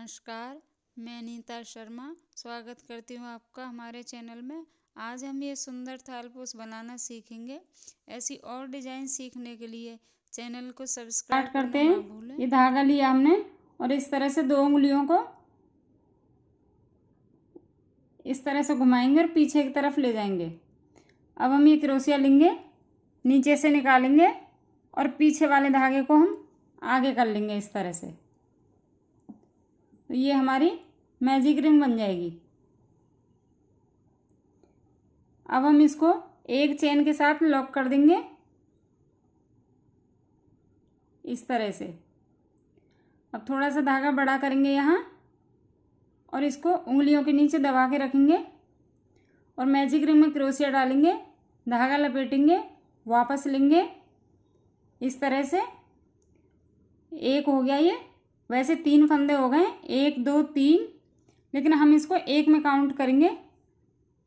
नमस्कार, मैं नीता शर्मा स्वागत करती हूँ आपका हमारे चैनल में। आज हम ये सुंदर थालपोश बनाना सीखेंगे। ऐसी और डिजाइन सीखने के लिए चैनल को सब्सक्राइब करना ना भूलें। ये धागा लिया हमने और इस तरह से 2 उंगलियों को इस तरह से घुमाएंगे और पीछे की तरफ ले जाएंगे। अब हम ये क्रोशिया लेंगे, नीचे से निकालेंगे और पीछे वाले धागे को हम आगे कर लेंगे इस तरह से। तो ये हमारी मैजिक रिंग बन जाएगी। अब हम इसको एक चेन के साथ लॉक कर देंगे इस तरह से। अब थोड़ा सा धागा बड़ा करेंगे यहाँ और इसको उंगलियों के नीचे दबा के रखेंगे और मैजिक रिंग में क्रोशिया डालेंगे, धागा लपेटेंगे, वापस लेंगे इस तरह से। एक हो गया ये। वैसे 3 फंदे हो गए, 1 2 3, लेकिन हम इसको एक में काउंट करेंगे।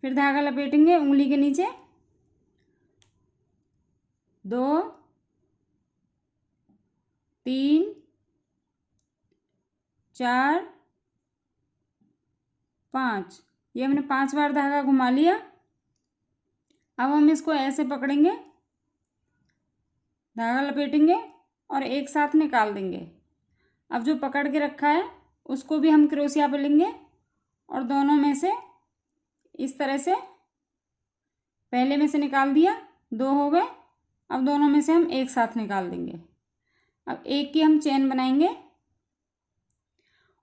फिर धागा लपेटेंगे उंगली के नीचे, 2 3 4 5। ये हमने 5 बार धागा घुमा लिया। अब हम इसको ऐसे पकड़ेंगे, धागा लपेटेंगे और एक साथ निकाल देंगे। अब जो पकड़ के रखा है उसको भी हम क्रोशिया पे लेंगे और दोनों में से इस तरह से, पहले में से निकाल दिया, 2 हो गए। अब दोनों में से हम एक साथ निकाल देंगे। अब एक की हम चेन बनाएंगे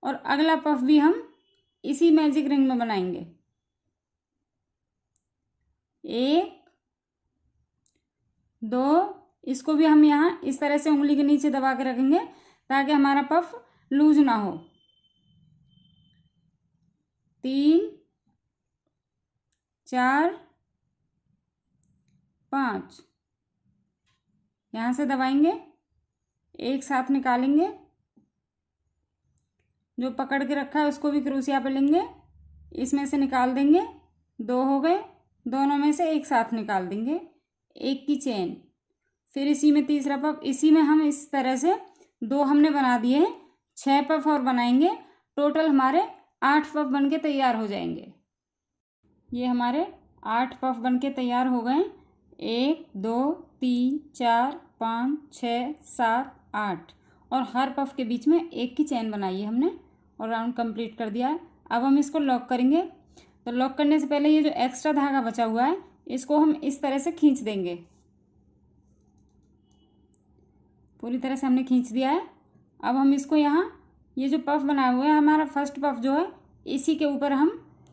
और अगला पफ भी हम इसी मैजिक रिंग में बनाएंगे। 1 2, इसको भी हम यहाँ इस तरह से उंगली के नीचे दबा के रखेंगे ताकि हमारा पफ लूज ना हो। 3 4 5, यहाँ से दबाएंगे, एक साथ निकालेंगे। जो पकड़ के रखा है उसको भी क्रोशिया पे लेंगे, इसमें से निकाल देंगे, 2 हो गए। दोनों में से एक साथ निकाल देंगे, एक की चेन। फिर इसी में तीसरा पफ, इसी में हम इस तरह से 2 हमने बना दिए हैं, 6 पफ और बनाएंगे। टोटल हमारे 8 पफ बन के तैयार हो जाएंगे। ये हमारे 8 पफ बन के तैयार हो गए। 1 2 3 4 5 6 7 8, और हर पफ के बीच में एक की चेन बनाई है हमने और राउंड कंप्लीट कर दिया है। अब हम इसको लॉक करेंगे। तो लॉक करने से पहले ये जो एक्स्ट्रा धागा बचा हुआ है इसको हम इस तरह से खींच देंगे। पूरी तरह से हमने खींच दिया है। अब हम इसको यहाँ, ये जो पफ बनाया हुआ है हमारा फर्स्ट पफ जो है, इसी के ऊपर हम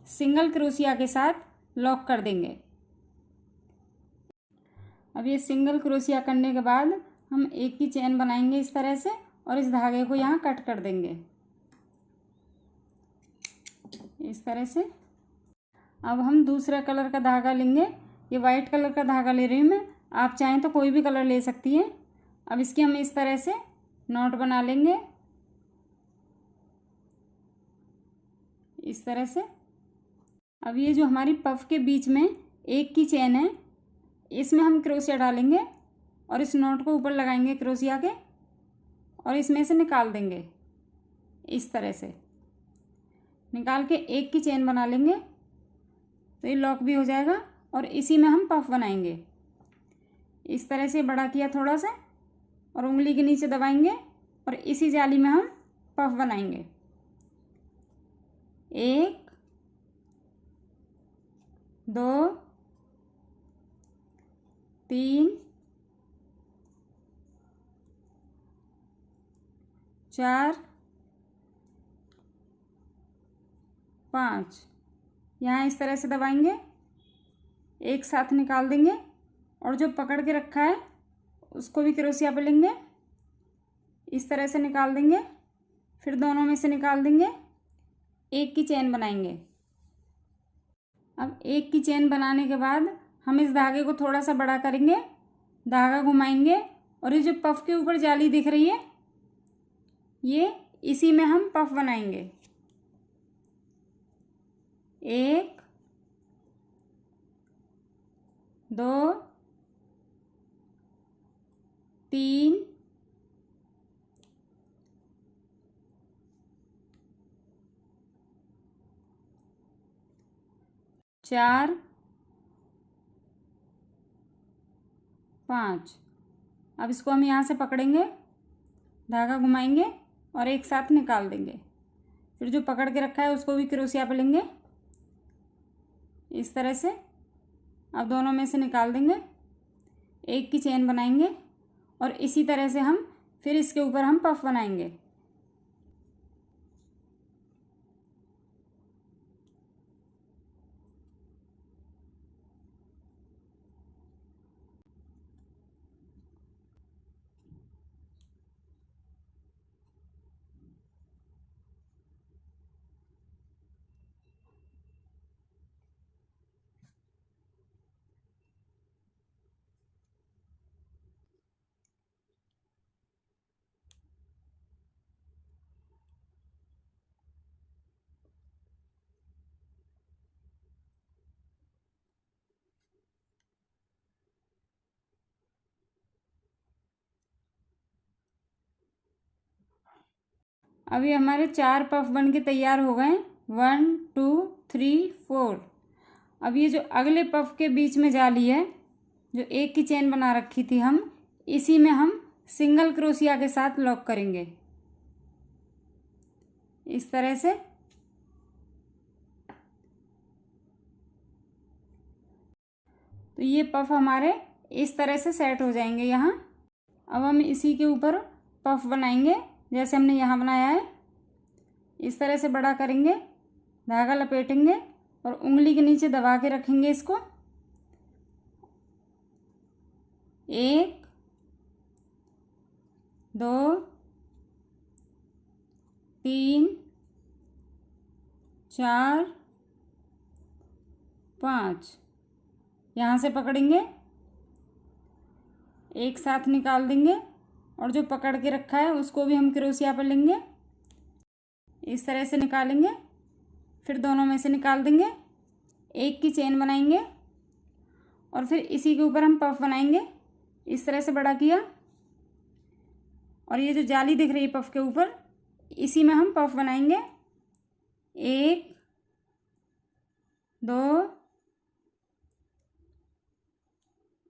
सिंगल क्रोशिया के साथ लॉक कर देंगे। अब ये सिंगल क्रोशिया करने के बाद हम एक की चेन बनाएंगे इस तरह से और इस धागे को यहाँ कट कर देंगे इस तरह से। अब हम दूसरा कलर का धागा लेंगे। ये वाइट कलर का धागा ले रही हूँ मैं, आप चाहें तो कोई भी कलर ले सकती हैं। अब इसकी हम इस तरह से नॉट बना लेंगे इस तरह से। अब ये जो हमारी पफ के बीच में एक की चेन है, इसमें हम क्रोशिया डालेंगे और इस नॉट को ऊपर लगाएंगे क्रोशिया के और इसमें से निकाल देंगे इस तरह से। निकाल के एक की चेन बना लेंगे तो ये लॉक भी हो जाएगा और इसी में हम पफ बनाएंगे। इस तरह से बड़ा किया थोड़ा सा और उंगली के नीचे दबाएंगे और इसी जाली में हम पफ बनाएंगे। 1 2 3 4 5, यहाँ इस तरह से दबाएंगे, एक साथ निकाल देंगे और जो पकड़ के रखा है उसको भी क्रोशिया पे लेंगे, इस तरह से निकाल देंगे। फिर दोनों में से निकाल देंगे, एक की चेन बनाएंगे। अब एक की चेन बनाने के बाद हम इस धागे को थोड़ा सा बड़ा करेंगे, धागा घुमाएंगे और ये जो पफ के ऊपर जाली दिख रही है, ये इसी में हम पफ बनाएंगे। 1 2 3 4 5। अब इसको हम यहाँ से पकड़ेंगे, धागा घुमाएंगे और एक साथ निकाल देंगे। फिर जो पकड़ के रखा है उसको भी क्रोशिया पे लेंगे इस तरह से। अब दोनों में से निकाल देंगे, एक की चेन बनाएंगे और इसी तरह से हम फिर इसके ऊपर हम पफ बनाएंगे। अभी हमारे 4 पफ बन के तैयार हो गए। 1 2 3 4। अब ये जो अगले पफ के बीच में जाली है, जो एक की चेन बना रखी थी हम, इसी में हम सिंगल क्रोशिया के साथ लॉक करेंगे इस तरह से। तो ये पफ हमारे इस तरह से सेट हो जाएंगे यहाँ। अब हम इसी के ऊपर पफ बनाएंगे जैसे हमने यहाँ बनाया है। इस तरह से बड़ा करेंगे, धागा लपेटेंगे और उंगली के नीचे दबा के रखेंगे इसको। 1 2 3 4 5। यहाँ से पकड़ेंगे, एक साथ निकाल देंगे और जो पकड़ के रखा है उसको भी हम क्रोशिया पर लेंगे, इस तरह से निकालेंगे। फिर दोनों में से निकाल देंगे, एक की चेन बनाएंगे और फिर इसी के ऊपर हम पफ बनाएंगे। इस तरह से बड़ा किया और ये जो जाली दिख रही है पफ के ऊपर, इसी में हम पफ बनाएंगे। 1 2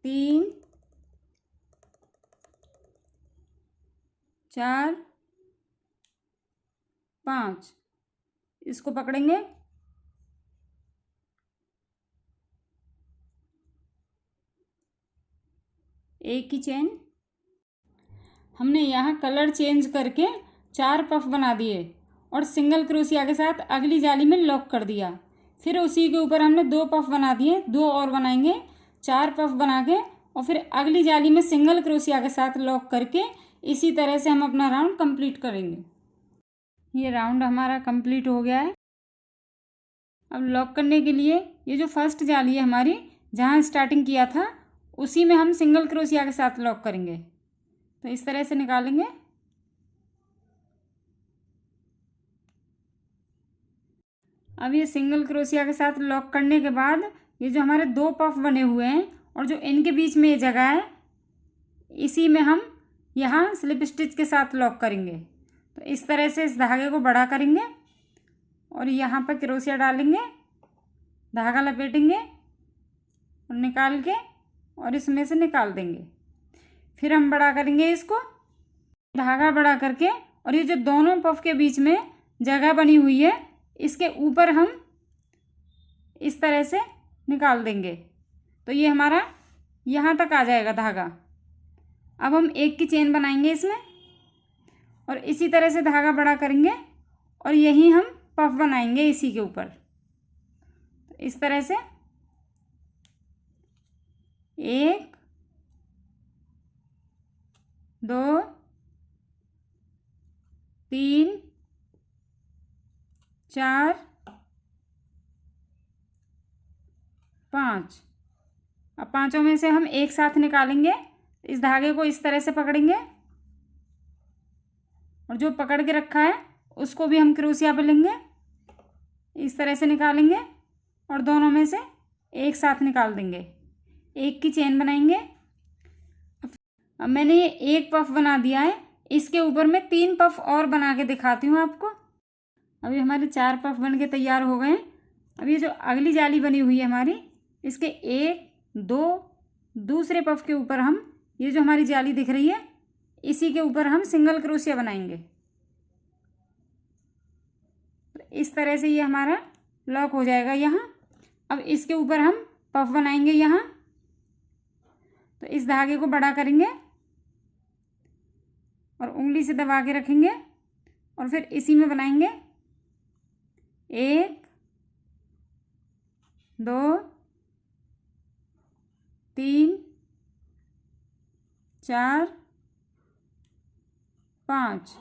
3 4 5। इसको पकड़ेंगे, एक की चेन। हमने यहाँ कलर चेंज करके 4 पफ बना दिए और सिंगल क्रोशिया के साथ अगली जाली में लॉक कर दिया। फिर उसी के ऊपर हमने 2 पफ बना दिए, 2 और बनाएंगे, 4 पफ बना के और फिर अगली जाली में सिंगल क्रोशिया के साथ लॉक करके इसी तरह से हम अपना राउंड कंप्लीट करेंगे। ये राउंड हमारा कंप्लीट हो गया है। अब लॉक करने के लिए ये जो फर्स्ट जाली है हमारी, जहाँ स्टार्टिंग किया था, उसी में हम सिंगल क्रोशिया के साथ लॉक करेंगे। तो इस तरह से निकालेंगे। अब ये सिंगल क्रोशिया के साथ लॉक करने के बाद ये जो हमारे 2 पफ बने हुए हैं और जो इनके बीच में ये जगह है, इसी में हम यहाँ स्लिप स्टिच के साथ लॉक करेंगे। तो इस तरह से इस धागे को बड़ा करेंगे और यहाँ पर क्रोशिया डालेंगे, धागा लपेटेंगे और निकाल के और इसमें से निकाल देंगे। फिर हम बड़ा करेंगे इसको, धागा बड़ा करके, और ये जो दोनों पफ के बीच में जगह बनी हुई है, इसके ऊपर हम इस तरह से निकाल देंगे। तो ये हमारा यहाँ तक आ जाएगा धागा। अब हम एक की चेन बनाएंगे इसमें और इसी तरह से धागा बड़ा करेंगे और यही हम पफ बनाएंगे इसी के ऊपर। इस तरह से 1 2 3 4 5। अब पांचों में से हम एक साथ निकालेंगे। इस धागे को इस तरह से पकड़ेंगे और जो पकड़ के रखा है उसको भी हम क्रोशिया पे लेंगे, इस तरह से निकालेंगे और दोनों में से एक साथ निकाल देंगे। एक की चेन बनाएंगे। अब मैंने ये एक पफ बना दिया है, इसके ऊपर मैं 3 पफ और बना के दिखाती हूँ आपको। अभी हमारे 4 पफ बन के तैयार हो गए हैं। अब ये जो अगली जाली बनी हुई है हमारी, इसके 1 2 दूसरे पफ के ऊपर हम ये जो हमारी जाली दिख रही है इसी के ऊपर हम सिंगल क्रोशिया बनाएंगे। तो इस तरह से ये हमारा लॉक हो जाएगा यहाँ। अब इसके ऊपर हम पफ बनाएंगे यहाँ। तो इस धागे को बड़ा करेंगे और उंगली से दबा के रखेंगे और फिर इसी में बनाएंगे 1 2 3 4 5।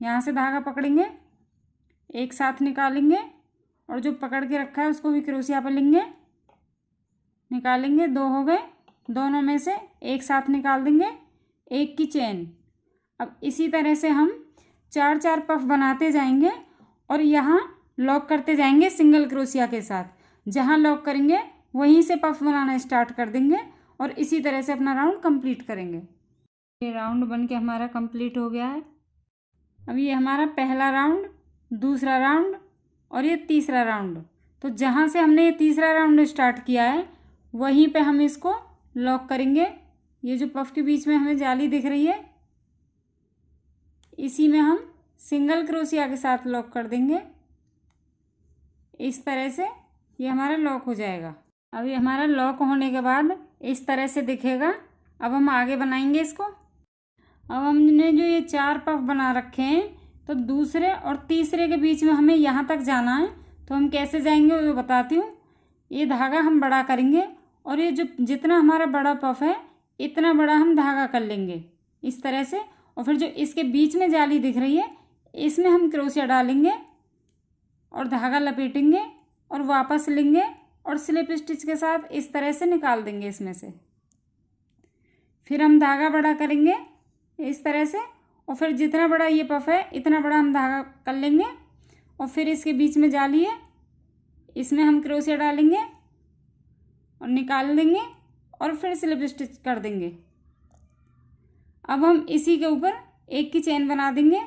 यहाँ से धागा पकड़ेंगे, एक साथ निकालेंगे और जो पकड़ के रखा है उसको भी क्रोशिया पर लेंगे, निकालेंगे। 2 हो गए, दोनों में से एक साथ निकाल देंगे, 1 की चेन। अब इसी तरह से हम 4 पफ बनाते जाएंगे और यहाँ लॉक करते जाएंगे सिंगल क्रोशिया के साथ। जहाँ लॉक करेंगे वहीं से पफ बनाना स्टार्ट कर देंगे और इसी तरह से अपना राउंड कंप्लीट करेंगे। ये राउंड बन के हमारा कंप्लीट हो गया है। अब ये हमारा पहला राउंड, दूसरा राउंड और ये तीसरा राउंड। तो जहाँ से हमने ये तीसरा राउंड स्टार्ट किया है वहीं पे हम इसको लॉक करेंगे। ये जो पफ के बीच में हमें जाली दिख रही है इसी में हम सिंगल क्रोशिया के साथ लॉक कर देंगे। इस तरह से ये हमारा लॉक हो जाएगा। अब ये हमारा लॉक होने के बाद इस तरह से दिखेगा। अब हम आगे बनाएंगे इसको। अब हमने जो ये 4 पफ बना रखे हैं तो दूसरे और तीसरे के बीच में हमें यहाँ तक जाना है। तो हम कैसे जाएंगे वो बताती हूँ। ये धागा हम बड़ा करेंगे और ये जो जितना हमारा बड़ा पफ है इतना बड़ा हम धागा कर लेंगे इस तरह से। और फिर जो इसके बीच में जाली दिख रही है इसमें हम क्रोशिया डालेंगे और धागा लपेटेंगे और वापस लेंगे और स्लिप स्टिच के साथ इस तरह से निकाल देंगे इसमें से। फिर हम धागा बड़ा करेंगे इस तरह से और फिर जितना बड़ा ये पफ है इतना बड़ा हम धागा कर लेंगे और फिर इसके बीच में जाली है इसमें हम क्रोशिया डालेंगे और निकाल देंगे और फिर स्लिप स्टिच कर देंगे। अब हम इसी के ऊपर 1 की चेन बना देंगे।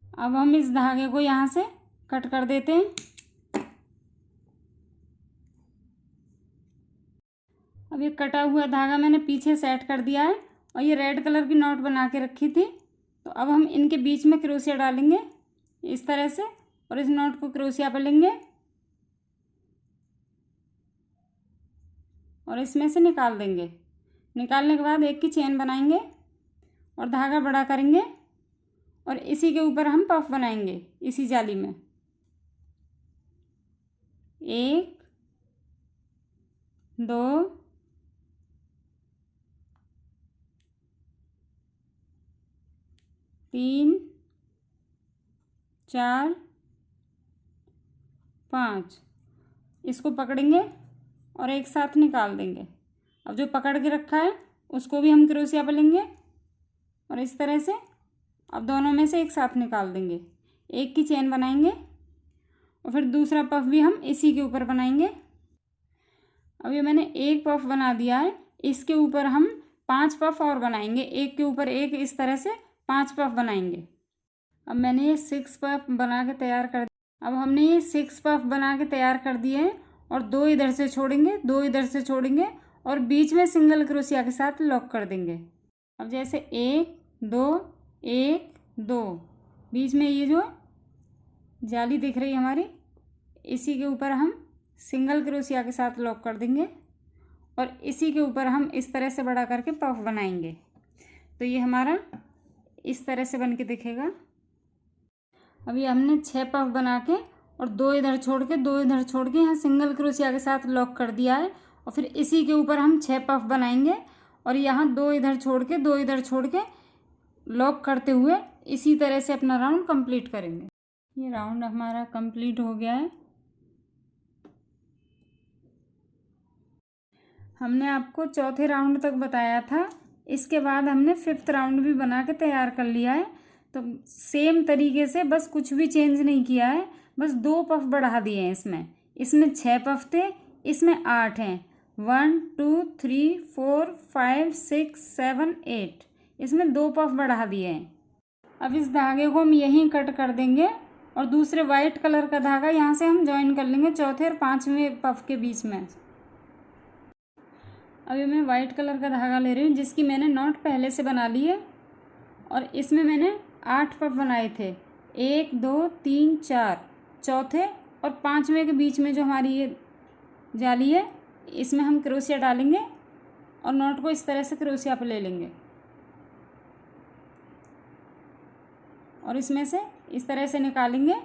अब हम इस धागे को यहाँ से कट कर देते हैं। अब ये कटा हुआ धागा मैंने पीछे सेट कर दिया है और ये रेड कलर की नॉट बना के रखी थी। तो अब हम इनके बीच में क्रोशिया डालेंगे इस तरह से और इस नॉट को क्रोशिया पर लेंगे और इसमें से निकाल देंगे। निकालने के बाद 1 की चेन बनाएंगे और धागा बड़ा करेंगे और इसी के ऊपर हम पफ बनाएंगे इसी जाली में। 1 2 3 4 5। इसको पकड़ेंगे और एक साथ निकाल देंगे। अब जो पकड़ के रखा है उसको भी हम क्रोशिया पर लेंगे और इस तरह से अब दोनों में से एक साथ निकाल देंगे। 1 की चेन बनाएंगे और फिर दूसरा पफ भी हम इसी के ऊपर बनाएंगे। अब ये मैंने 1 पफ बना दिया है, इसके ऊपर हम 5 पफ और बनाएंगे। 1 के ऊपर 1 इस तरह से 5 पफ बनाएंगे। अब मैंने ये 6 पफ बना के तैयार कर दिया। अब हमने ये 6 पफ बना के तैयार कर दिए हैं और 2 इधर से छोड़ेंगे, 2 इधर से छोड़ेंगे और बीच में सिंगल क्रोशिया के साथ लॉक कर देंगे। अब जैसे 1 2 1 2 बीच में ये जो जाली दिख रही है हमारी इसी के ऊपर हम सिंगल क्रोशिया के साथ लॉक कर देंगे और इसी के ऊपर हम इस तरह से बड़ा करके पफ बनाएंगे। तो ये हमारा इस तरह से बन के दिखेगा। अभी हमने 6 पफ बना के और 2 इधर छोड़ के 2 इधर छोड़ के यहाँ सिंगल क्रोशिया के साथ लॉक कर दिया है और फिर इसी के ऊपर हम 6 पफ बनाएंगे और यहाँ 2 इधर छोड़ के 2 इधर छोड़ के लॉक करते हुए इसी तरह से अपना राउंड कंप्लीट करेंगे। ये राउंड हमारा कंप्लीट हो गया है। हमने आपको चौथे राउंड तक बताया था, इसके बाद हमने 5th राउंड भी बना के तैयार कर लिया है। तो सेम तरीके से बस कुछ भी चेंज नहीं किया है, बस 2 पफ बढ़ा दिए हैं। इसमें 6 पफ थे, इसमें 8 हैं। 1 2 3 4 5 6 7 8 इसमें 2 पफ बढ़ा दिए हैं। अब इस धागे को हम यहीं कट कर देंगे और दूसरे वाइट कलर का धागा यहाँ से हम ज्वाइन कर लेंगे चौथे और पांचवें पफ के बीच में। अभी मैं वाइट कलर का धागा ले रही हूँ जिसकी मैंने नॉट पहले से बना ली है और इसमें मैंने 8 पफ बनाए थे, 1 2 3 4, चौथे और पांचवें के बीच में जो हमारी ये जाली है इसमें हम क्रोशिया डालेंगे और नॉट को इस तरह से क्रोशिया पर ले लेंगे और इसमें से इस तरह से निकालेंगे,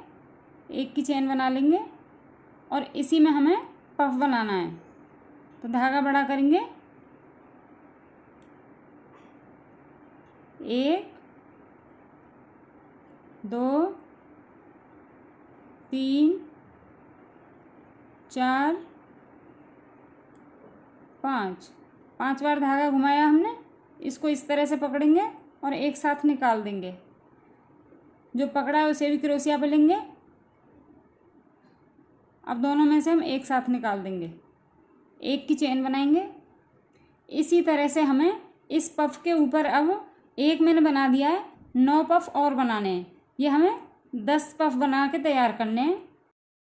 एक की चेन बना लेंगे और इसी में हमें पफ बनाना है। तो धागा बड़ा करेंगे, 1 2 3 4 5, 5 बार धागा घुमाया हमने। इसको इस तरह से पकड़ेंगे और एक साथ निकाल देंगे। जो पकड़ा है उसे भी क्रोशिया पे लेंगे। अब दोनों में से हम एक साथ निकाल देंगे, एक की चेन बनाएंगे। इसी तरह से हमें इस पफ के ऊपर अब एक मैंने बना दिया है, 9 पफ और बनाने हैं। ये हमें 10 पफ बना के तैयार करने हैं।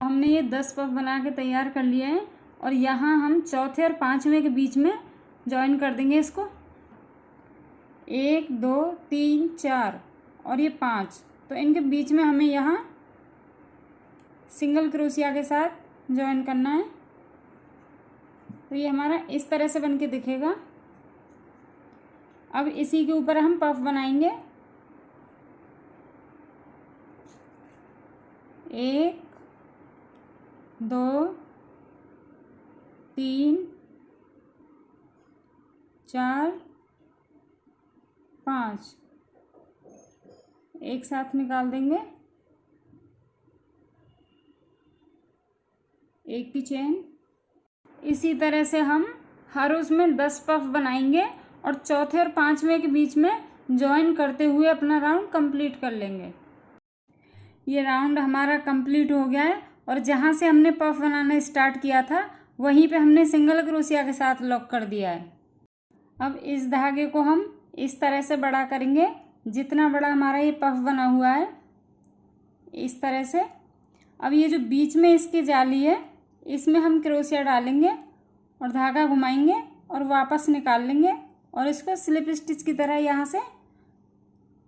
हमने ये 10 पफ बना के तैयार कर लिए हैं और यहाँ हम चौथे और पांचवें के बीच में ज्वाइन कर देंगे इसको। 1 2 3 4 और ये 5, तो इनके बीच में हमें यहाँ सिंगल क्रोशिया के साथ ज्वाइन करना है। तो ये हमारा इस तरह से बन के दिखेगा। अब इसी के ऊपर हम पफ बनाएंगे। 1 2 3 4 5, एक साथ निकाल देंगे, एक की चेन। इसी तरह से हम हर उसमें 10 पफ बनाएंगे और चौथे और पांचवें के बीच में ज्वाइन करते हुए अपना राउंड कंप्लीट कर लेंगे। ये राउंड हमारा कंप्लीट हो गया है और जहाँ से हमने पफ बनाना स्टार्ट किया था वहीं पे हमने सिंगल क्रोशिया के साथ लॉक कर दिया है। अब इस धागे को हम इस तरह से बड़ा करेंगे, जितना बड़ा हमारा ये पफ बना हुआ है इस तरह से। अब ये जो बीच में इसकी जाली है इसमें हम क्रोशिया डालेंगे और धागा घुमाएंगे और वापस निकाल लेंगे और इसको स्लिप स्टिच की तरह यहाँ से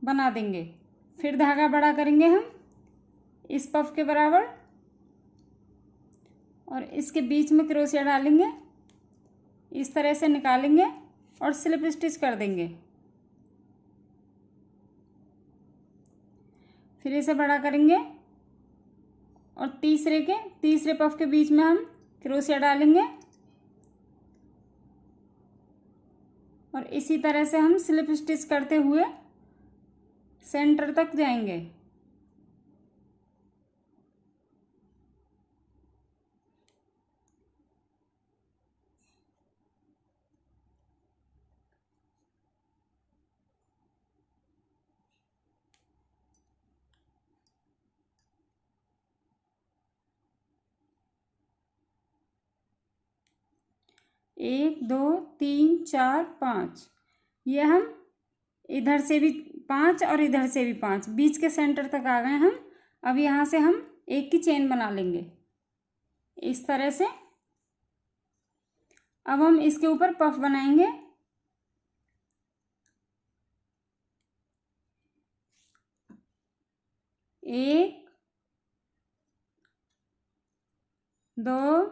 बना देंगे। फिर धागा बड़ा करेंगे हम इस पफ के बराबर और इसके बीच में क्रोशिया डालेंगे, इस तरह से निकालेंगे और स्लिप स्टिच कर देंगे। फिर इसे बड़ा करेंगे और तीसरे पफ के बीच में हम क्रोशिया डालेंगे और इसी तरह से हम स्लिप स्टिच करते हुए सेंटर तक जाएंगे। एक 2 3 4 5, ये हम इधर से भी 5 और इधर से भी 5, बीच के सेंटर तक आ गए हम। अब यहाँ से हम एक की चेन बना लेंगे इस तरह से। अब हम इसके ऊपर पफ बनाएंगे। 1 2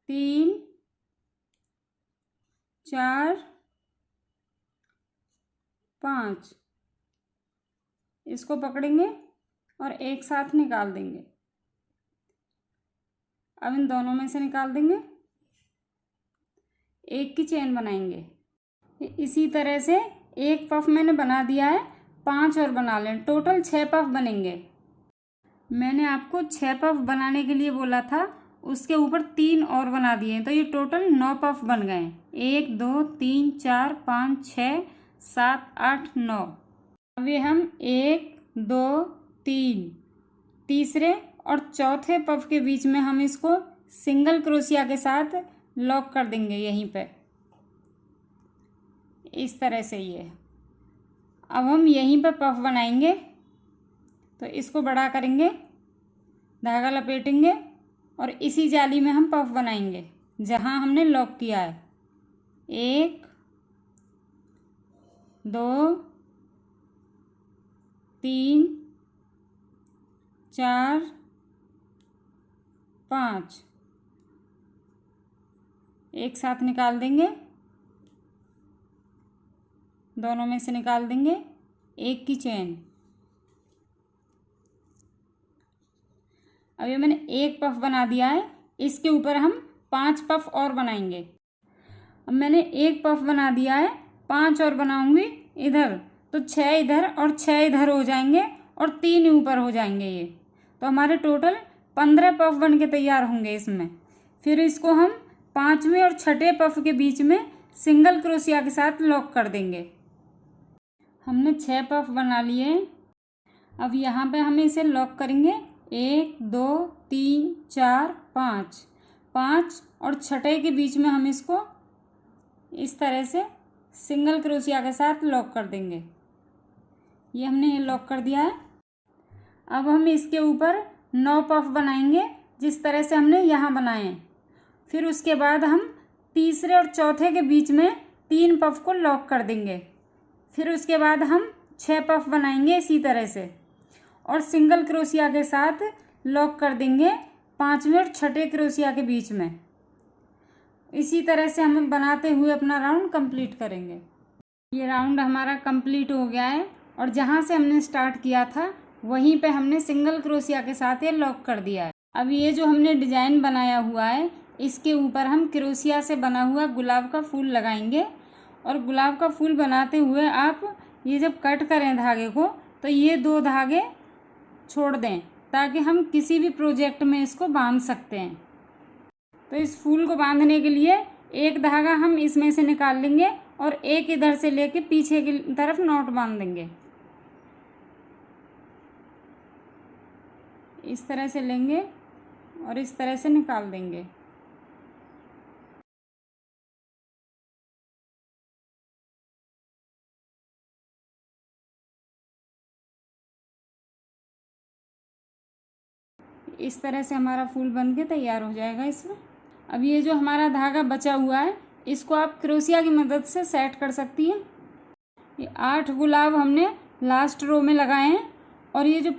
3 4 5, इसको पकड़ेंगे और एक साथ निकाल देंगे। अब इन दोनों में से निकाल देंगे, एक की चेन बनाएंगे। इसी तरह से एक पफ मैंने बना दिया है, 5 और बना लें, टोटल 6 पफ बनेंगे। मैंने आपको 6 पफ बनाने के लिए बोला था, उसके ऊपर 3 और बना दिए, तो ये टोटल 9 पफ बन गए। 1 2 3 4 5 6 7 8 9। अभी हम 1 2 3 तीसरे और चौथे पफ के बीच में हम इसको सिंगल क्रोशिया के साथ लॉक कर देंगे यहीं पे, इस तरह से। ये अब हम यहीं पे पफ बनाएंगे। तो इसको बड़ा करेंगे, धागा लपेटेंगे और इसी जाली में हम पफ बनाएंगे जहाँ हमने लॉक किया है। 1 2 3 4 5 एक साथ निकाल देंगे, दोनों में से निकाल देंगे, एक की चेन। अब ये मैंने एक पफ बना दिया है, इसके ऊपर हम 5 पफ और बनाएंगे। अब मैंने एक पफ बना दिया है, 5 और बनाऊंगी इधर, तो 6 इधर और 6 इधर हो जाएंगे और 3 ऊपर हो जाएंगे। ये तो हमारे टोटल 15 पफ बन के तैयार होंगे इसमें। फिर इसको हम 5वें और 6ठे पफ के बीच में सिंगल क्रोशिया के साथ लॉक कर देंगे। हमने 6 पफ बना लिए। अब यहाँ पे हम इसे लॉक करेंगे। 1 2 3 4 5 5 और 6ठे के बीच में हम इसको इस तरह से सिंगल क्रोशिया के साथ लॉक कर देंगे। ये हमने ये लॉक कर दिया है। अब हम इसके ऊपर 9 पफ बनाएंगे जिस तरह से हमने यहाँ बनाए हैं। फिर उसके बाद हम तीसरे और चौथे के बीच में 3 पफ को लॉक कर देंगे। फिर उसके बाद हम 6 पफ बनाएंगे इसी तरह से और सिंगल क्रोशिया के साथ लॉक कर देंगे 5वें और 6ठे क्रोशिया के बीच में। इसी तरह से हम बनाते हुए अपना राउंड कंप्लीट करेंगे। ये राउंड हमारा कंप्लीट हो गया है और जहाँ से हमने स्टार्ट किया था वहीं पे हमने सिंगल क्रोशिया के साथ ये लॉक कर दिया है। अब ये जो हमने डिज़ाइन बनाया हुआ है इसके ऊपर हम क्रोशिया से बना हुआ गुलाब का फूल लगाएंगे। और गुलाब का फूल बनाते हुए आप ये जब कट करें धागे को तो ये 2 धागे छोड़ दें ताकि हम किसी भी प्रोजेक्ट में इसको बांध सकते हैं। तो इस फूल को बांधने के लिए एक धागा हम इसमें से निकाल लेंगे और एक इधर से लेके पीछे की तरफ नॉट बांध देंगे। इस तरह से लेंगे और इस तरह से निकाल देंगे। इस तरह से हमारा फूल बनके तैयार हो जाएगा इसमें। अब ये जो हमारा धागा बचा हुआ है इसको आप क्रोशिया की मदद से सेट कर सकती हैं। ये 8 गुलाब हमने लास्ट रो में लगाए हैं और ये जो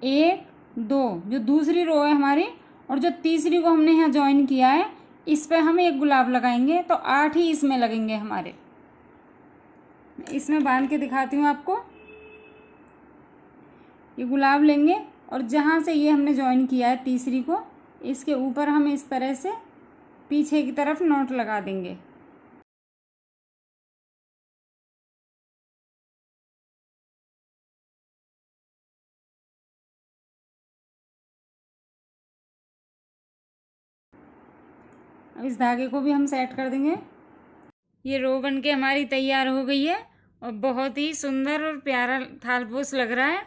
1 2 जो दूसरी रो है हमारी और जो तीसरी को हमने यहाँ ज्वाइन किया है इस पे हम 1 गुलाब लगाएंगे तो 8 ही इसमें लगेंगे हमारे। इसमें बांध के दिखाती हूँ आपको। ये गुलाब लेंगे और जहाँ से ये हमने ज्वाइन किया है तीसरी को इसके ऊपर हम इस तरह से पीछे की तरफ नॉट लगा देंगे। अब इस धागे को भी हम सेट कर देंगे। ये रो बन के हमारी तैयार हो गई है और बहुत ही सुंदर और प्यारा थालपोस लग रहा है।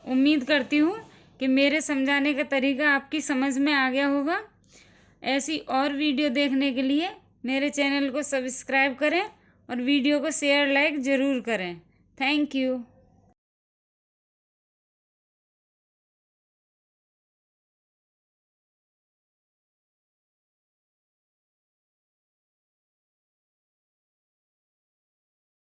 उम्मीद करती हूँ कि मेरे समझाने का तरीका आपकी समझ में आ गया होगा। ऐसी और वीडियो देखने के लिए मेरे चैनल को सब्सक्राइब करें और वीडियो को शेयर लाइक ज़रूर करें। Thank you.